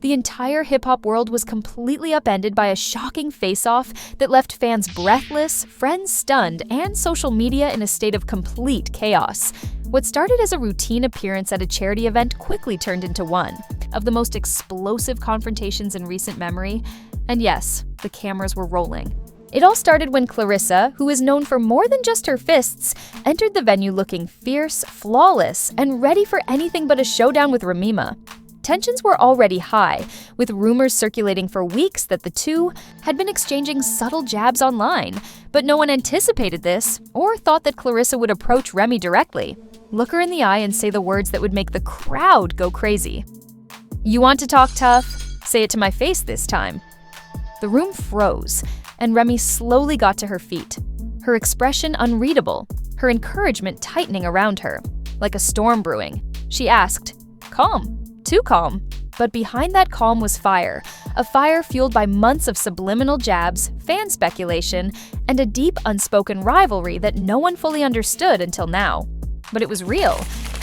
the entire hip-hop world was completely upended by a shocking face-off that left fans breathless, friends stunned, and social media in a state of complete chaos. What started as a routine appearance at a charity event quickly turned into one of the most explosive confrontations in recent memory. And yes, the cameras were rolling. It all started when Claressa, who is known for more than just her fists, entered the venue looking fierce, flawless, and ready for anything but a showdown with Remy Ma. Tensions were already high, with rumors circulating for weeks that the two had been exchanging subtle jabs online, but no one anticipated this or thought that Claressa would approach Remy directly, look her in the eye and say the words that would make the crowd go crazy. "You want to talk tough? Say it to my face this time." The room froze, and Remy slowly got to her feet, her expression unreadable, her encouragement tightening around her, like a storm brewing. She asked, "Calm, too calm." But behind that calm was fire, a fire fueled by months of subliminal jabs, fan speculation, and a deep unspoken rivalry that no one fully understood until now. But it was real.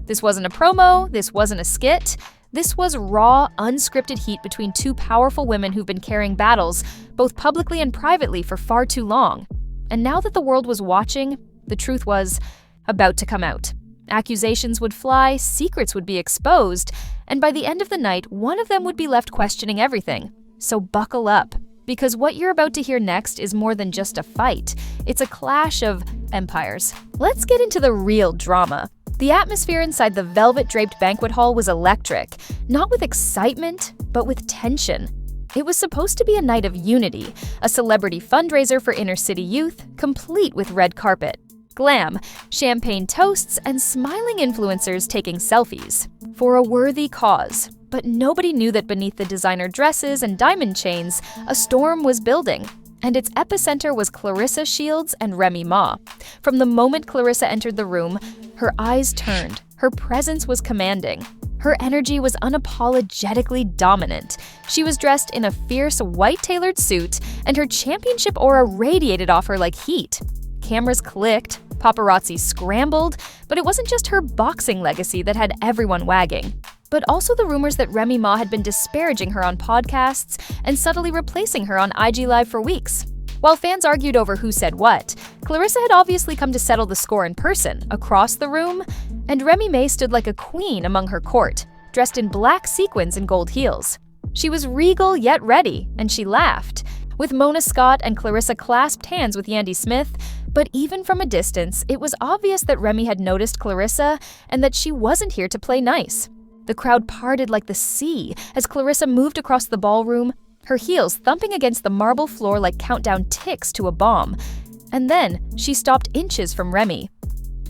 This wasn't a promo, this wasn't a skit. This was raw, unscripted heat between two powerful women who've been carrying battles, both publicly and privately, for far too long. And now that the world was watching, the truth was about to come out. Accusations would fly, secrets would be exposed, and by the end of the night, one of them would be left questioning everything. So buckle up, because what you're about to hear next is more than just a fight. It's a clash of empires. Let's get into the real drama. The atmosphere inside the velvet-draped banquet hall was electric, not with excitement, but with tension. It was supposed to be a night of unity, a celebrity fundraiser for inner-city youth, complete with red carpet, glam, champagne toasts, and smiling influencers taking selfies. For a worthy cause. But nobody knew that beneath the designer dresses and diamond chains, a storm was building. And its epicenter was Claressa Shields and Remy Ma. From the moment Claressa entered the room, her eyes turned, her presence was commanding. Her energy was unapologetically dominant. She was dressed in a fierce white tailored suit, and her championship aura radiated off her like heat. Cameras clicked, paparazzi scrambled, but it wasn't just her boxing legacy that had everyone wagging, but also the rumors that Remy Ma had been disparaging her on podcasts and subtly replacing her on IG Live for weeks. While fans argued over who said what, Claressa had obviously come to settle the score in person, across the room, and Remy Ma stood like a queen among her court, dressed in black sequins and gold heels. She was regal yet ready, and she laughed, with Mona Scott and Claressa clasped hands with Yandy Smith. But even from a distance, it was obvious that Remy had noticed Claressa and that she wasn't here to play nice. The crowd parted like the sea as Claressa moved across the ballroom, her heels thumping against the marble floor like countdown ticks to a bomb. And then she stopped inches from Remy.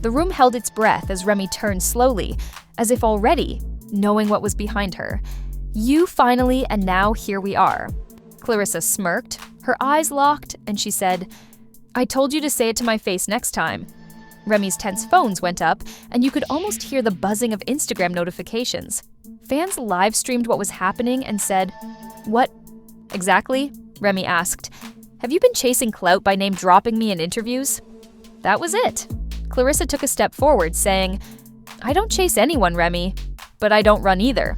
The room held its breath as Remy turned slowly, as if already knowing what was behind her. "You finally, and now here we are." Claressa smirked, her eyes locked, and she said, "I told you to say it to my face next time." Remy's tense phones went up, and you could almost hear the buzzing of Instagram notifications. Fans live-streamed what was happening and said, "What exactly?" Remy asked. "Have you been chasing clout by name-dropping me in interviews?" That was it. Claressa took a step forward, saying, "I don't chase anyone, Remy, but I don't run either."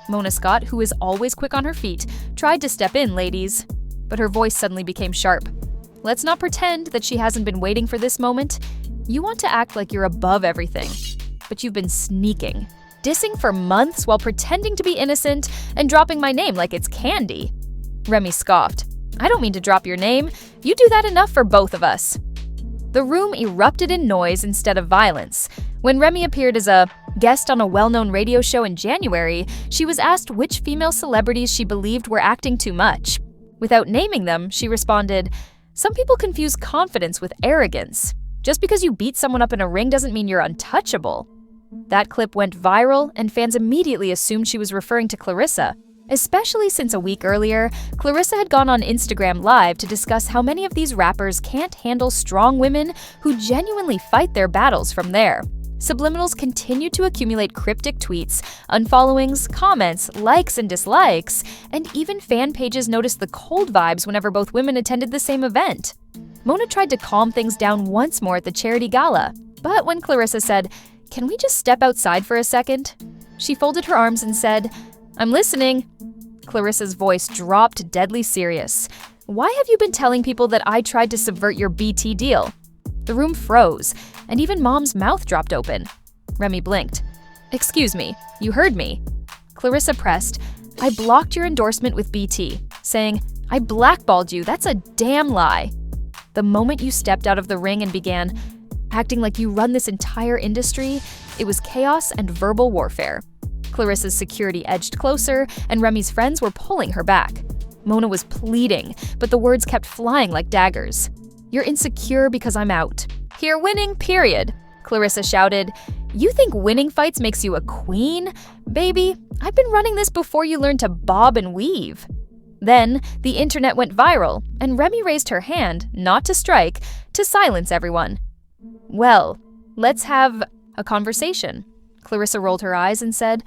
Mona Scott, who is always quick on her feet, tried to step in, ladies, but her voice suddenly became sharp. "Let's not pretend that she hasn't been waiting for this moment. You want to act like you're above everything, but you've been sneaking, dissing for months while pretending to be innocent and dropping my name like it's candy." Remy scoffed. "I don't mean to drop your name. You do that enough for both of us." The room erupted in noise instead of violence. When Remy appeared as a guest on a well-known radio show in January, she was asked which female celebrities she believed were acting too much. Without naming them, she responded, "Some people confuse confidence with arrogance. Just because you beat someone up in a ring doesn't mean you're untouchable." That clip went viral, and fans immediately assumed she was referring to Claressa, especially since a week earlier, Claressa had gone on Instagram Live to discuss how many of these rappers can't handle strong women who genuinely fight their battles from there. Subliminals continued to accumulate cryptic tweets, unfollowings, comments, likes and dislikes, and even fan pages noticed the cold vibes whenever both women attended the same event. Mona tried to calm things down once more at the charity gala, but when Claressa said, "Can we just step outside for a second?" she folded her arms and said, I'm listening. Clarissa's voice dropped deadly serious. Why have you been telling people that I tried to subvert your BT deal? The room froze, and even Mom's mouth dropped open. Remy blinked. Excuse me, you heard me. Claressa pressed, I blocked your endorsement with BT, saying, I blackballed you, that's a damn lie. The moment you stepped out of the ring and began acting like you run this entire industry, it was chaos and verbal warfare. Clarissa's security edged closer, and Remy's friends were pulling her back. Mona was pleading, but the words kept flying like daggers. You're insecure because I'm out. Here winning, period. Claressa shouted. You think winning fights makes you a queen? Baby, I've been running this before you learned to bob and weave. Then, the internet went viral, and Remy raised her hand, not to strike, to silence everyone. Well, let's have a conversation. Claressa rolled her eyes and said,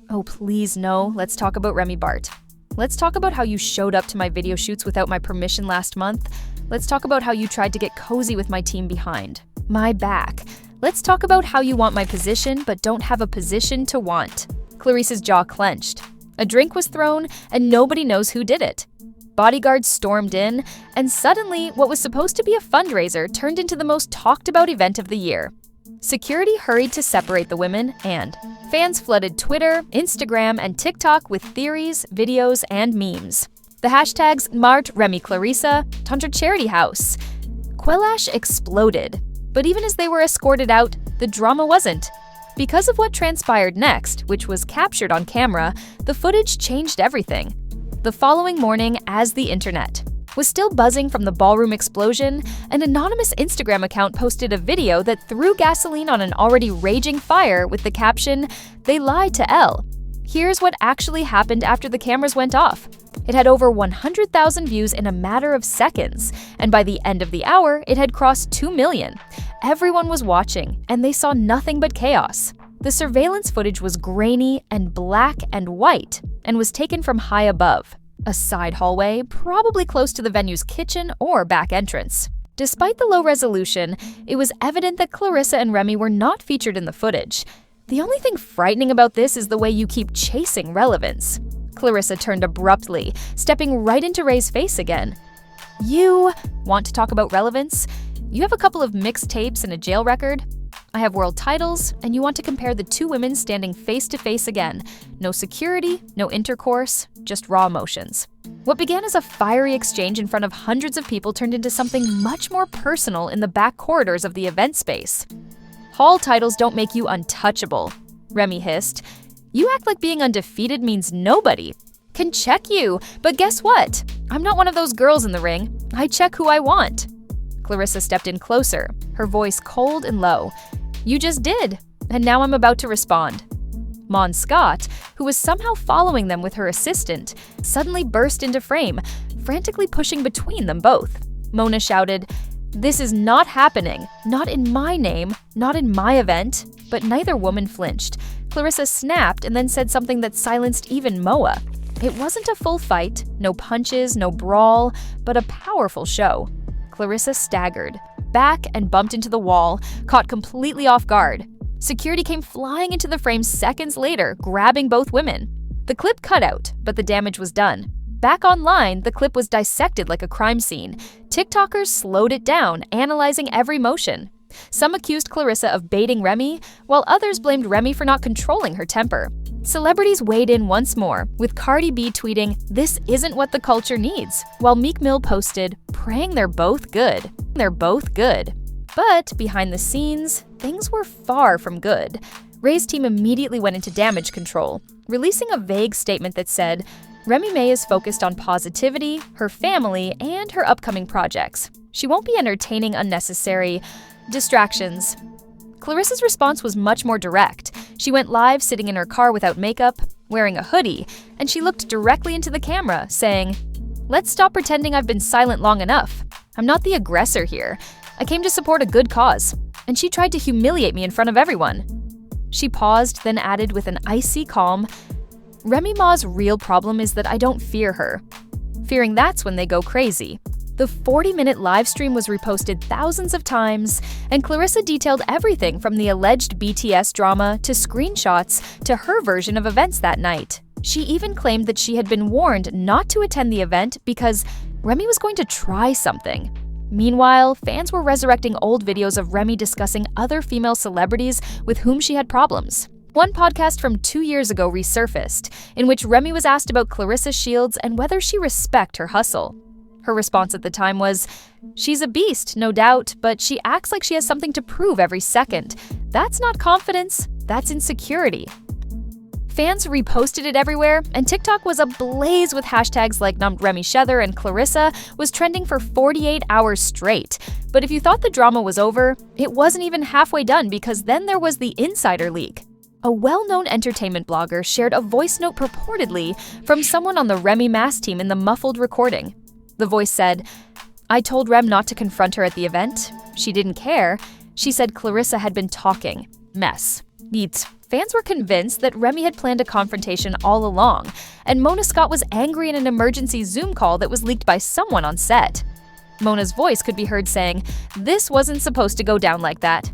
Oh, please no, let's talk about Remy Bart. Let's talk about how you showed up to my video shoots without my permission last month. Let's talk about how you tried to get cozy with my team behind my back. Let's talk about how you want my position but don't have a position to want. Clarissa's jaw clenched. A drink was thrown and nobody knows who did it. Bodyguards stormed in, and suddenly what was supposed to be a fundraiser turned into the most talked about event of the year. Security hurried to separate the women, and fans flooded Twitter, Instagram, and TikTok with theories, videos, and memes. The hashtags Mart Remy Claressa, Tantra Charity House. Quellash exploded, but even as they were escorted out, the drama wasn't. Because of what transpired next, which was captured on camera, the footage changed everything. The following morning, as the internet was still buzzing from the ballroom explosion, an anonymous Instagram account posted a video that threw gasoline on an already raging fire with the caption, They lied to Elle. Here's what actually happened after the cameras went off. It had over 100,000 views in a matter of seconds, and by the end of the hour, it had crossed 2 million. Everyone was watching, and they saw nothing but chaos. The surveillance footage was grainy and black and white, and was taken from high above. A side hallway, probably close to the venue's kitchen or back entrance. Despite the low resolution, it was evident that Claressa and Remy were not featured in the footage. The only thing frightening about this is the way you keep chasing relevance. Claressa turned abruptly, stepping right into Ray's face again. You want to talk about relevance? You have a couple of mixed tapes and a jail record. I have world titles, and you want to compare the two women standing face to face again. No security, no intercourse, just raw emotions. What began as a fiery exchange in front of hundreds of people turned into something much more personal in the back corridors of the event space. Hall titles don't make you untouchable, Remy hissed. You act like being undefeated means nobody can check you, but guess what? I'm not one of those girls in the ring. I check who I want. Claressa stepped in closer, her voice cold and low. You just did, and now I'm about to respond. Mon Scott, who was somehow following them with her assistant, suddenly burst into frame, frantically pushing between them both. Mona shouted, This is not happening, not in my name, not in my event. But neither woman flinched. Claressa snapped and then said something that silenced even Moa. It wasn't a full fight, no punches, no brawl, but a powerful show. Claressa staggered, back and bumped into the wall, caught completely off guard. Security came flying into the frame seconds later, grabbing both women. The clip cut out, but the damage was done. Back online, the clip was dissected like a crime scene. TikTokers slowed it down, analyzing every motion. Some accused Claressa of baiting Remy, while others blamed Remy for not controlling her temper. Celebrities weighed in once more, with Cardi B tweeting, "This isn't what the culture needs," while Meek Mill posted, praying they're both good. They're both good. But behind the scenes, things were far from good. Ray's team immediately went into damage control, releasing a vague statement that said, Remy Ma is focused on positivity, her family, and her upcoming projects. She won't be entertaining unnecessary distractions. Claressa's response was much more direct. She went live sitting in her car without makeup, wearing a hoodie, and she looked directly into the camera, saying, "Let's stop pretending I've been silent long enough. I'm not the aggressor here. I came to support a good cause, and she tried to humiliate me in front of everyone." She paused, then added with an icy calm, "Remy Ma's real problem is that I don't fear her. Fearing that's when they go crazy." The 40-minute live stream was reposted thousands of times, and Claressa detailed everything from the alleged BTS drama to screenshots to her version of events that night. She even claimed that she had been warned not to attend the event because Remy was going to try something. Meanwhile, fans were resurrecting old videos of Remy discussing other female celebrities with whom she had problems. One podcast from 2 years ago resurfaced, in which Remy was asked about Claressa Shields and whether she respect her hustle. Her response at the time was, "She's a beast, no doubt, but she acts like she has something to prove every second. That's not confidence, that's insecurity." Fans reposted it everywhere, and TikTok was ablaze with hashtags like "Numbed Remy Shether" and "Claressa" was trending for 48 hours straight. But if you thought the drama was over, it wasn't even halfway done because then there was the insider leak. A well-known entertainment blogger shared a voice note purportedly from someone on the Remy Ma team in the muffled recording. The voice said, "I told Rem not to confront her at the event. She didn't care. She said Claressa had been talking. Mess." Fans were convinced that Remy had planned a confrontation all along, and Mona Scott was angry in an emergency Zoom call that was leaked by someone on set. Mona's voice could be heard saying, "This wasn't supposed to go down like that."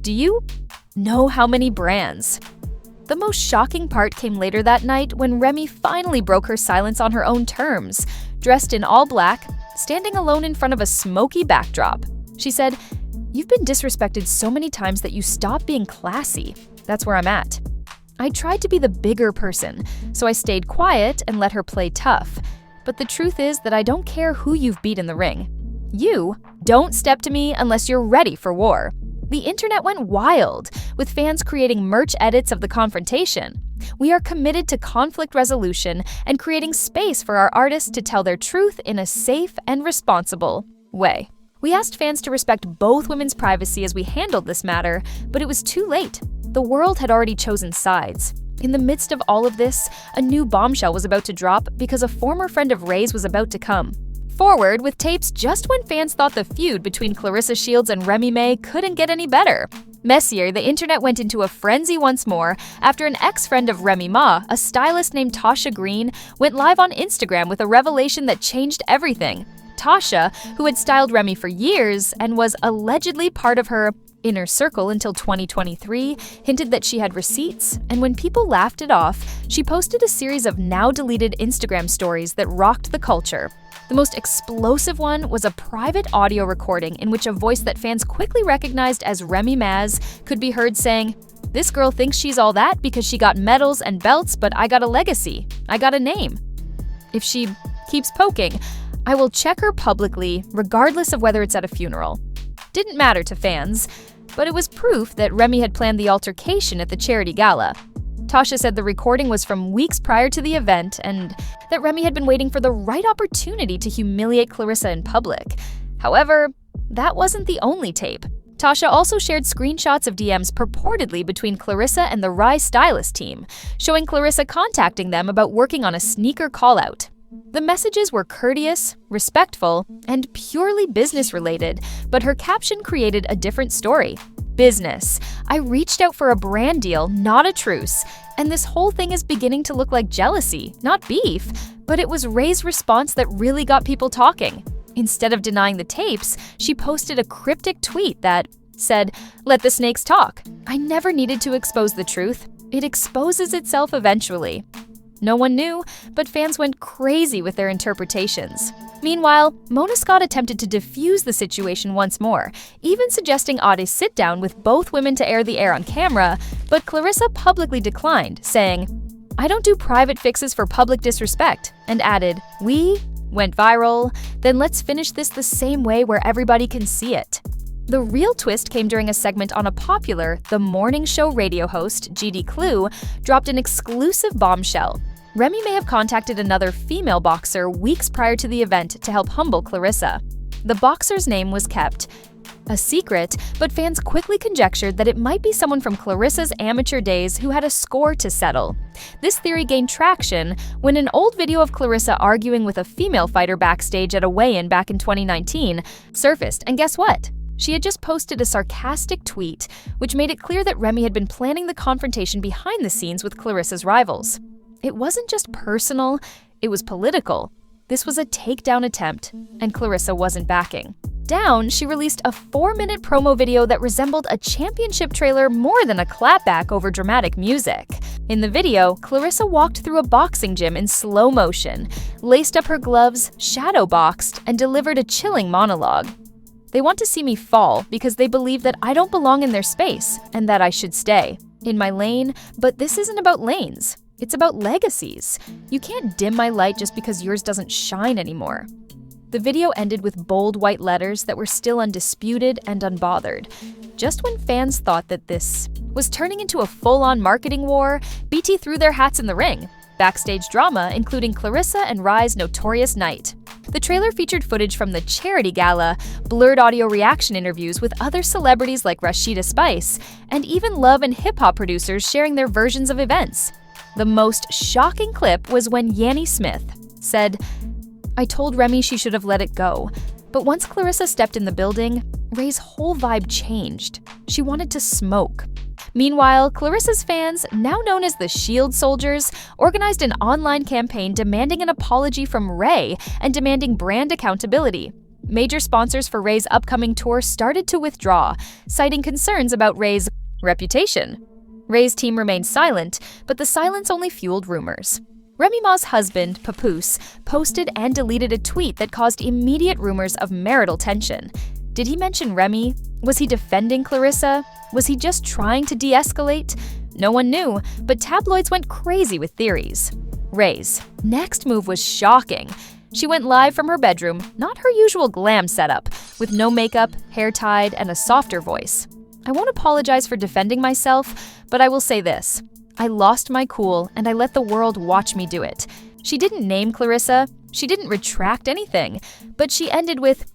Do you know how many brands? The most shocking part came later that night when Remy finally broke her silence on her own terms, dressed in all black, standing alone in front of a smoky backdrop. She said, "You've been disrespected so many times that you stop being classy. That's where I'm at. I tried to be the bigger person, so I stayed quiet and let her play tough. But the truth is that I don't care who you've beat in the ring. You don't step to me unless you're ready for war." The internet went wild, with fans creating merch edits of the confrontation. We are committed to conflict resolution and creating space for our artists to tell their truth in a safe and responsible way. We asked fans to respect both women's privacy as we handled this matter, but it was too late. The world had already chosen sides. In the midst of all of this, a new bombshell was about to drop because a former friend of Ray's was about to come forward with tapes just when fans thought the feud between Claressa Shields and Remy Ma couldn't get any better. Messier, the internet went into a frenzy once more after an ex-friend of Remy Ma, a stylist named Tasha Green, went live on Instagram with a revelation that changed everything. Tasha, who had styled Remy for years and was allegedly part of her inner circle until 2023, hinted that she had receipts, and when people laughed it off, she posted a series of now-deleted Instagram stories that rocked the culture. The most explosive one was a private audio recording in which a voice that fans quickly recognized as Remy Ma's could be heard saying, "This girl thinks she's all that because she got medals and belts, but I got a legacy. I got a name. If she keeps poking, I will check her publicly, regardless of whether it's at a funeral." Didn't matter to fans, but it was proof that Remy had planned the altercation at the charity gala. Tasha said the recording was from weeks prior to the event and that Remy had been waiting for the right opportunity to humiliate Claressa in public. However, that wasn't the only tape. Tasha also shared screenshots of DMs purportedly between Claressa and the Rye stylist team, showing Claressa contacting them about working on a sneaker call-out. The messages were courteous, respectful, and purely business-related, but her caption created a different story. Business. I reached out for a brand deal, not a truce. And this whole thing is beginning to look like jealousy, not beef. But it was Ray's response that really got people talking. Instead of denying the tapes, she posted a cryptic tweet that said, "Let the snakes talk. I never needed to expose the truth. It exposes itself eventually." No one knew, but fans went crazy with their interpretations. Meanwhile, Mona Scott attempted to defuse the situation once more, even suggesting Ade sit down with both women to air the air on camera, but Claressa publicly declined, saying, "I don't do private fixes for public disrespect," and added, "We went viral, then let's finish this the same way where everybody can see it." The real twist came during a segment on a popular The Morning Show radio host, GD Clue, dropped an exclusive bombshell. Remy may have contacted another female boxer weeks prior to the event to help humble Claressa. The boxer's name was kept a secret, but fans quickly conjectured that it might be someone from Claressa's amateur days who had a score to settle. This theory gained traction when an old video of Claressa arguing with a female fighter backstage at a weigh-in back in 2019 surfaced, and guess what? She had just posted a sarcastic tweet, which made it clear that Remy had been planning the confrontation behind the scenes with Claressa's rivals. It wasn't just personal, it was political. This was a takedown attempt, and Claressa wasn't backing. Down, she released a 4-minute promo video that resembled a championship trailer more than a clapback over dramatic music. In the video, Claressa walked through a boxing gym in slow motion, laced up her gloves, shadow boxed, and delivered a chilling monologue. They want to see me fall because they believe that I don't belong in their space and that I should stay in my lane, but this isn't about lanes. It's about legacies. You can't dim my light just because yours doesn't shine anymore. The video ended with bold white letters that were still undisputed and unbothered. Just when fans thought that this was turning into a full-on marketing war, BT threw their hats in the ring. Backstage drama, including Claressa and Rye's notorious night. The trailer featured footage from the charity gala, blurred audio reaction interviews with other celebrities like Rashida Spice, and even love and hip-hop producers sharing their versions of events. The most shocking clip was when Yanni Smith said, "I told Remy she should have let it go." But once Claressa stepped in the building, Ray's whole vibe changed. She wanted to smoke. Meanwhile, Claressa's fans, now known as the Shield Soldiers, organized an online campaign demanding an apology from Ray and demanding brand accountability. Major sponsors for Ray's upcoming tour started to withdraw, citing concerns about Ray's reputation. Ray's team remained silent, but the silence only fueled rumors. Remy Ma's husband, Papoose, posted and deleted a tweet that caused immediate rumors of marital tension. Did he mention Remy? Was he defending Claressa? Was he just trying to de-escalate? No one knew, but tabloids went crazy with theories. Ray's next move was shocking. She went live from her bedroom, not her usual glam setup, with no makeup, hair tied, and a softer voice. "I won't apologize for defending myself, but I will say this. I lost my cool, and I let the world watch me do it." She didn't name Claressa, she didn't retract anything, but she ended with,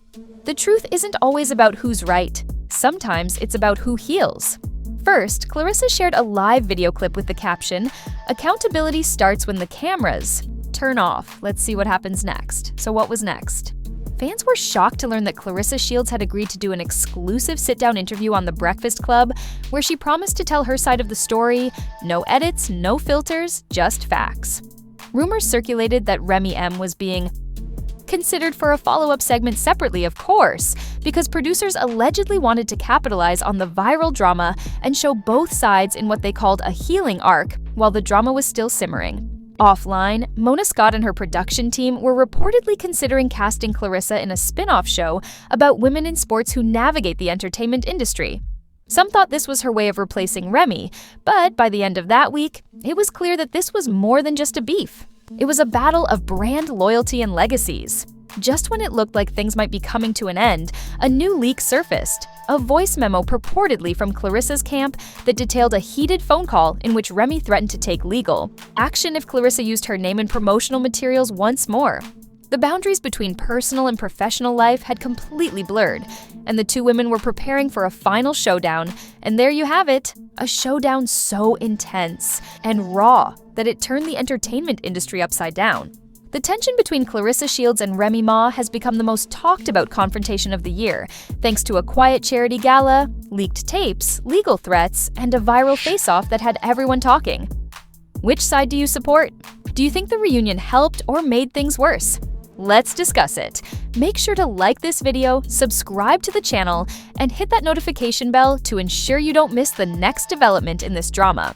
"The truth isn't always about who's right. Sometimes it's about who heals." First, Claressa shared a live video clip with the caption, "Accountability starts when the cameras turn off. Let's see what happens next." So what was next? Fans were shocked to learn that Claressa Shields had agreed to do an exclusive sit-down interview on The Breakfast Club, where she promised to tell her side of the story, no edits, no filters, just facts. Rumors circulated that Remy M was being considered for a follow-up segment separately, of course, because producers allegedly wanted to capitalize on the viral drama and show both sides in what they called a healing arc while the drama was still simmering. Offline, Mona Scott and her production team were reportedly considering casting Claressa in a spin-off show about women in sports who navigate the entertainment industry. Some thought this was her way of replacing Remy, but by the end of that week, it was clear that this was more than just a beef. It was a battle of brand loyalty and legacies. Just when it looked like things might be coming to an end, a new leak surfaced, a voice memo purportedly from Claressa's camp that detailed a heated phone call in which Remy threatened to take legal action if Claressa used her name in promotional materials once more. The boundaries between personal and professional life had completely blurred, and the two women were preparing for a final showdown, and there you have it, a showdown so intense and raw that it turned the entertainment industry upside down. The tension between Claressa Shields and Remy Ma has become the most talked about confrontation of the year, thanks to a quiet charity gala, leaked tapes, legal threats, and a viral face-off that had everyone talking. Which side do you support? Do you think the reunion helped or made things worse? Let's discuss it. Make sure to like this video, subscribe to the channel, and hit that notification bell to ensure you don't miss the next development in this drama.